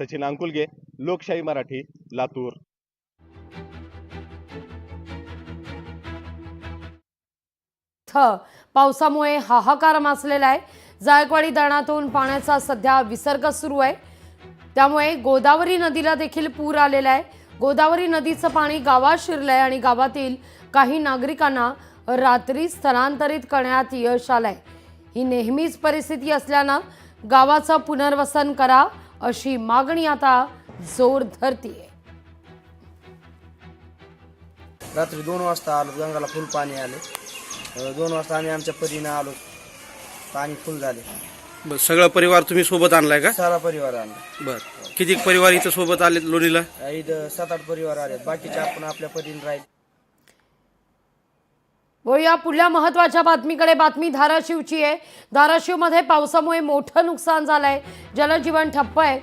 सचिन अंकुलगे, लोकशाही मराठी, लातूर। पावसामुळे हाहाकार माजलेला आहे। जायकवाडी धरणातून पाण्याचा सध्या विसर्ग सुरू आहे, त्यामुळे गोदावरी नदीला देखील पूर आलेला आहे। गोदावरी नदीचं पाणी गावात शिरलंय आणि गावातील काही नागरिकांना रात्री स्थलांतरित करण्यात यश आलंय। ही नेहमीच परिस्थिती असल्यानं गावाचं पुनर्वसन करा अशी मागणी आता जोर धरतीये। रात्री 2 वाजता आलो, गंगाला फुल पाणी आले। 2 वाजता आम्ही आमच्या परीने आलो, पाणी फुल झाले। बस सगळा परिवार तुम्ही सोबत आणलाय का? सारा परिवार आणला। बर, किती परिवार इथं सोबत आले लोणीला? इथं 7-8 परिवार आले, बाकीचे आपण आपल्या परीने राहील। वळूया पुढल्या महत्त्वाच्या बातमीकडे। बातमी धाराशिवची आहे। धाराशिवमध्ये पावसामुळे मोठं नुकसान झालंय, जनजीवन ठप्प आहे।